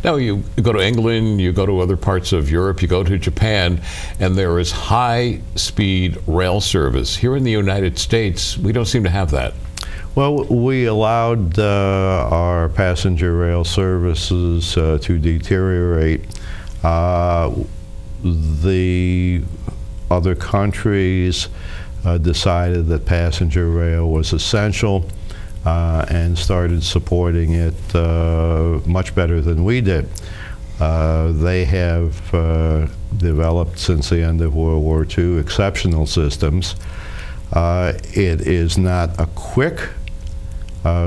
Now, you go to England, you go to other parts of Europe, you go to Japan, and there is high-speed rail service. Here in the United States, we don't seem to have that. Well, we allowed our passenger rail services to deteriorate. The other countries decided that passenger rail was essential and started supporting it much better than we did. They have developed, since the end of World War II, exceptional systems. It is not a quick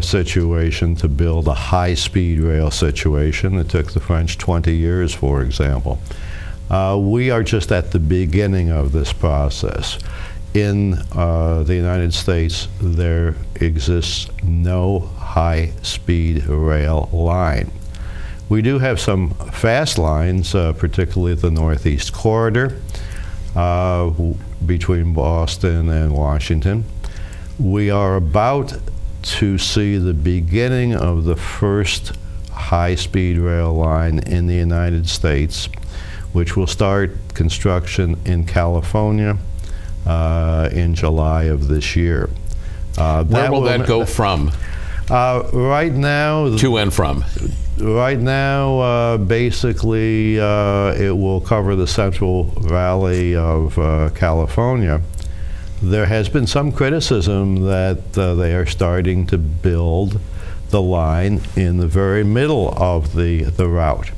situation to build a high-speed rail situation. It took the French 20 years, for example. We are just at the beginning of this process. In the United States, there exists no high-speed rail line. We do have some fast lines, particularly the Northeast Corridor between Boston and Washington. We are about to see the beginning of the first high-speed rail line in the United States, which will start construction in California in July of this year. Where will that go from? Right now, to and from? Right now, basically, it will cover the Central Valley of California. There has been some criticism that they are starting to build the line in the very middle of the route.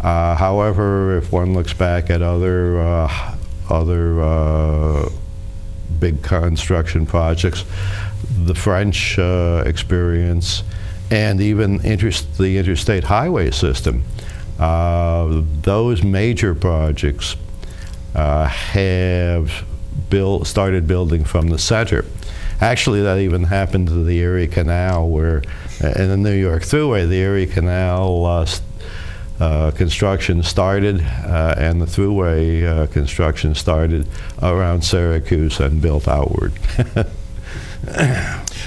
However, if one looks back at other big construction projects, the French experience, and even the interstate highway system, those major projects have started building from the center. Actually, that even happened to the Erie Canal, where in the New York Thruway, the Erie Canal construction started, and the Thruway construction started around Syracuse and built outward.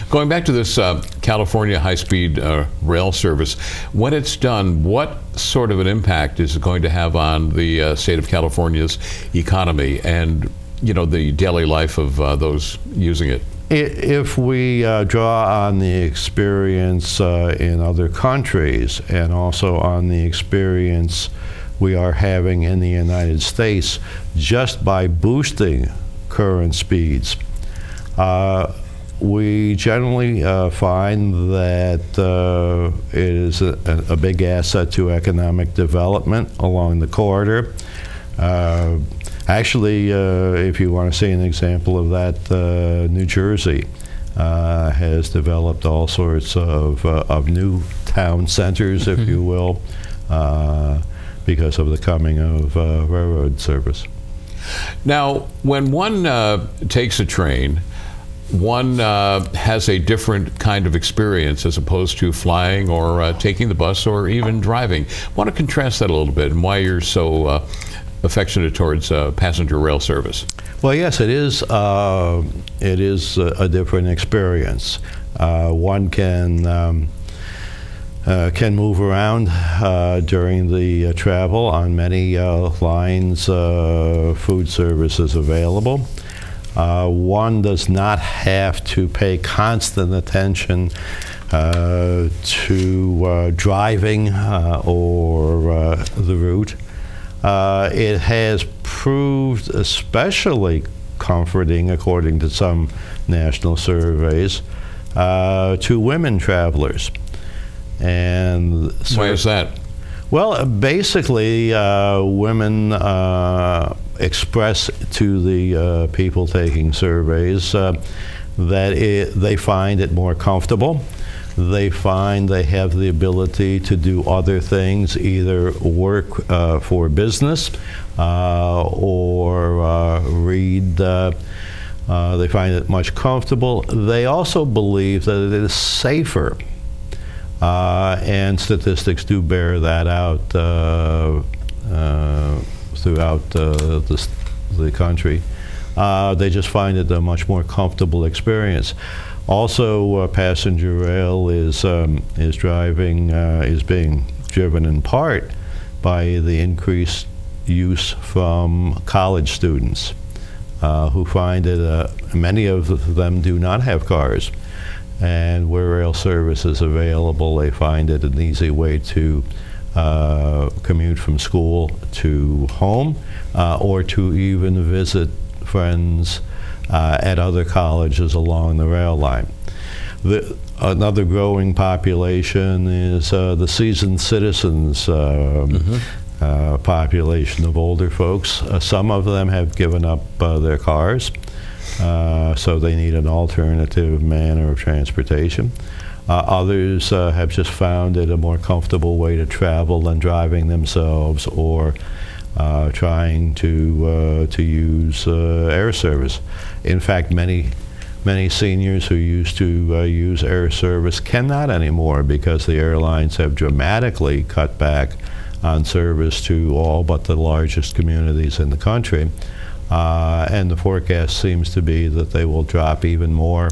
Going back to this California high-speed rail service, when it's done, what sort of an impact is it going to have on the state of California's economy and, you know, the daily life of those using it? If we draw on the experience in other countries and also on the experience we are having in the United States, just by boosting current speeds, we generally find that it is a big asset to economic development along the corridor. Actually, if you want to see an example of that, New Jersey has developed all sorts of new town centers, if you will, because of the coming of railroad service. Now, when one takes a train, one has a different kind of experience as opposed to flying or taking the bus or even driving. I want to contrast that a little bit and why you're so affectionate towards passenger rail service. Well, yes, it is a different experience. One can move around during the travel on many lines. Food service is available. One does not have to pay constant attention to driving or the route. It has proved especially comforting, according to some national surveys, to women travelers. And why is that? Well, basically, women express to the people taking surveys that they find it more comfortable. They find they have the ability to do other things, either work for business or read. They find it much comfortable. They also believe that it is safer. And statistics do bear that out throughout the country. They just find it a much more comfortable experience. Also, passenger rail is being driven in part by the increased use from college students who find that many of them do not have cars. And where rail service is available, they find it an easy way to commute from school to home or to even visit friends at other colleges along the rail line. Another growing population is the seasoned citizens population of older folks. Some of them have given up their cars, so they need an alternative manner of transportation. Others have just found it a more comfortable way to travel than driving themselves or trying to use air service. In fact, many seniors who used to use air service cannot anymore because the airlines have dramatically cut back on service to all but the largest communities in the country. And the forecast seems to be that they will drop even more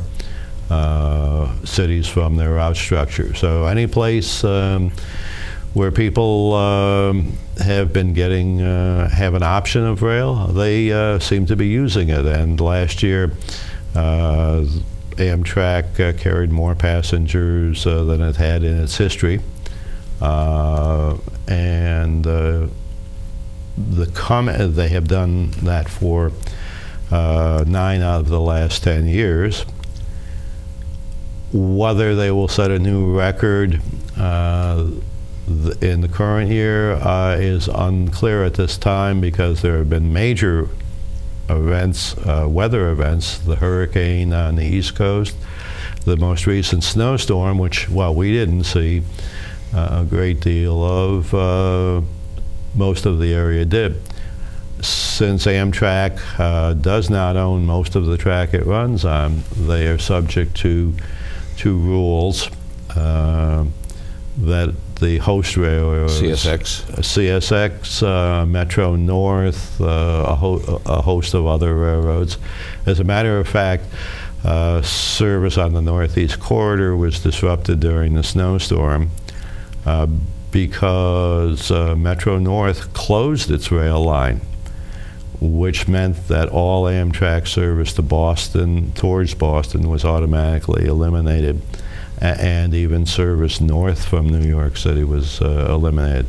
cities from their route structure. So any place where people have been getting, have an option of rail, they seem to be using it. And last year, Amtrak carried more passengers than it had in its history. And they have done that for 9 out of the last 10 years. Whether they will set a new record in the current year is unclear at this time because there have been major events, weather events, the hurricane on the East Coast, the most recent snowstorm, which, well, we didn't see a great deal of, most of the area did. Since Amtrak does not own most of the track it runs on, they are subject to rules that the host railroads, CSX, Metro North, a host of other railroads. As a matter of fact, service on the Northeast Corridor was disrupted during the snowstorm because Metro North closed its rail line, which meant that all Amtrak service to Boston, towards Boston, was automatically eliminated. And even service north from New York City was eliminated.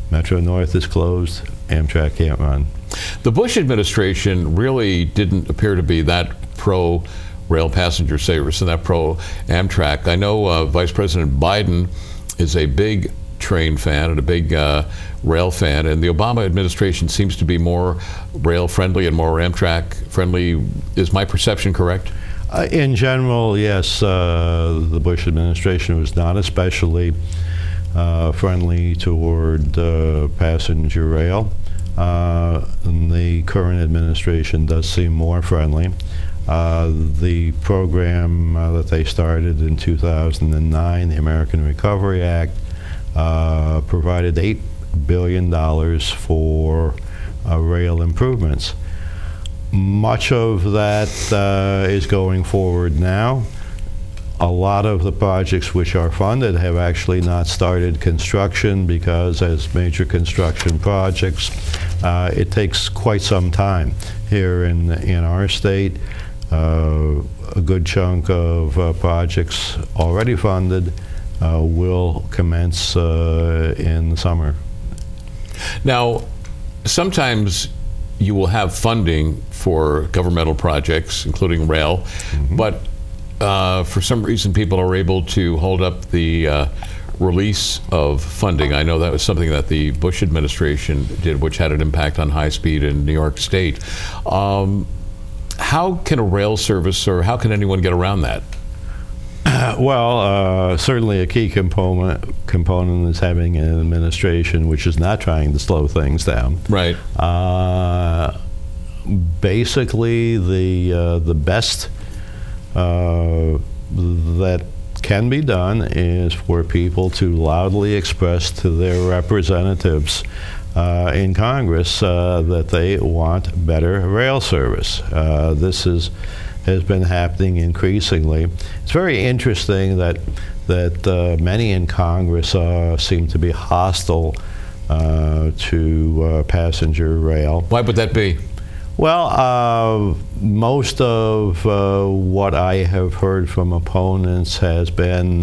Metro North is closed, Amtrak can't run. The Bush administration really didn't appear to be that pro-rail passenger service and that pro-Amtrak. I know Vice President Biden is a big train fan and a big rail fan, and the Obama administration seems to be more rail-friendly and more Amtrak-friendly. Is my perception correct? In general, yes. The Bush administration was not especially friendly toward passenger rail. The current administration does seem more friendly. The program that they started in 2009, the American Recovery Act, provided $8 billion for rail improvements. Much of that is going forward now. A lot of the projects which are funded have actually not started construction because, as major construction projects, it takes quite some time. Here in our state, a good chunk of projects already funded will commence in the summer. Now, sometimes you will have funding for governmental projects, including rail, but for some reason people are able to hold up the release of funding. I know that was something that the Bush administration did, which had an impact on high speed in New York State. How can a rail service, or how can anyone get around that? Well, certainly a key component is having an administration which is not trying to slow things down. Right. Basically, the best that can be done is for people to loudly express to their representatives in Congress that they want better rail service. This is has been happening increasingly. It's very interesting that many in Congress seem to be hostile to passenger rail. Why would that be? Well, most of what I have heard from opponents has been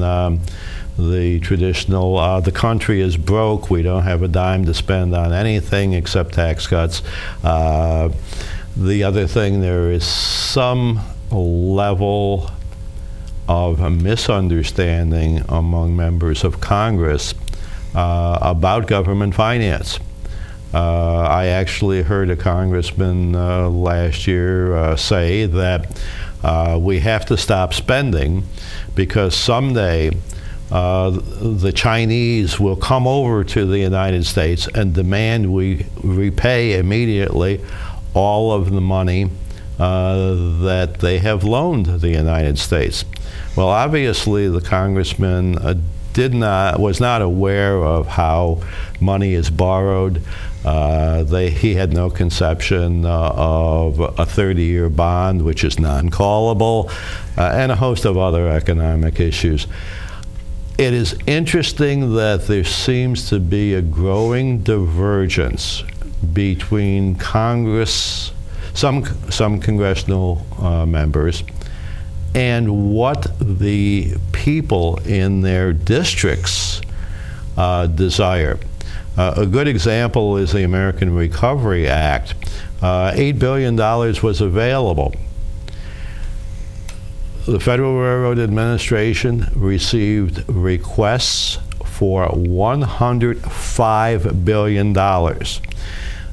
the traditional, the country is broke, we don't have a dime to spend on anything except tax cuts. The other thing, there is some level of a misunderstanding among members of Congress about government finance. I actually heard a congressman last year say that we have to stop spending because someday the Chinese will come over to the United States and demand we repay immediately all of the money that they have loaned the United States. Well, obviously the congressman was not aware of how money is borrowed. He had no conception of a 30-year bond, which is non-callable, and a host of other economic issues. It is interesting that there seems to be a growing divergence between Congress, some congressional members, and what the people in their districts desire. A good example is the American Recovery Act. $8 billion was available. The Federal Railroad Administration received requests for $105 billion.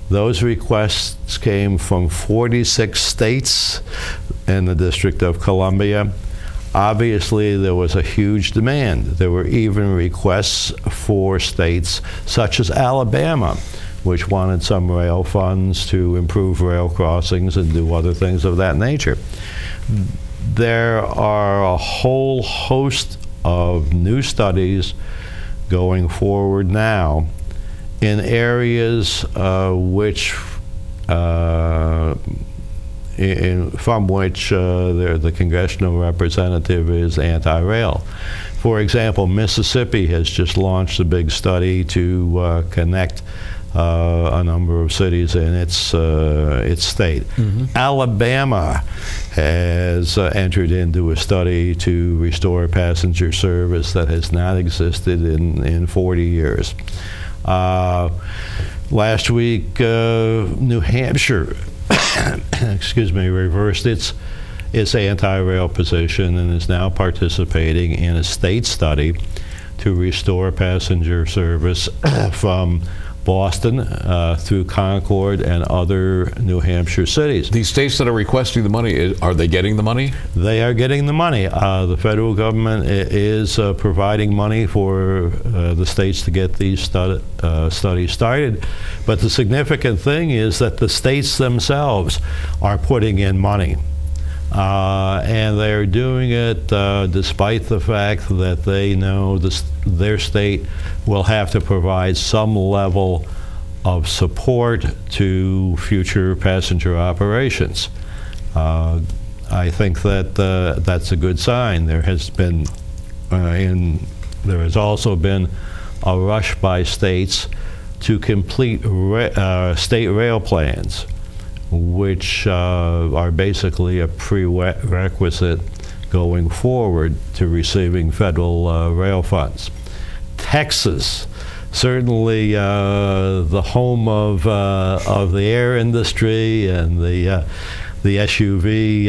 Those requests came from 46 states and the District of Columbia. Obviously, there was a huge demand. There were even requests for states such as Alabama, which wanted some rail funds to improve rail crossings and do other things of that nature. There are a whole host of new studies going forward now in areas from which the congressional representative is anti-rail. For example, Mississippi has just launched a big study to connect a number of cities in its state. Mm-hmm. Alabama has entered into a study to restore passenger service that has not existed in 40 years. Last week, New Hampshire reversed its anti-rail position and is now participating in a state study to restore passenger service from Boston through Concord and other New Hampshire cities. These states that are requesting the money, are they getting the money? They are getting the money. The federal government is providing money for the states to get these studies started. But the significant thing is that the states themselves are putting in money. And they're doing it despite the fact that they know their state will have to provide some level of support to future passenger operations. I think that that's a good sign. There has also been a rush by states to complete state rail plans, which are basically a prerequisite going forward to receiving federal rail funds. Texas, certainly the home of the air industry and the SUV,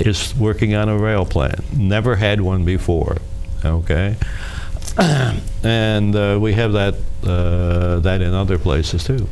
is working on a rail plan. Never had one before, okay? And we have that in other places too.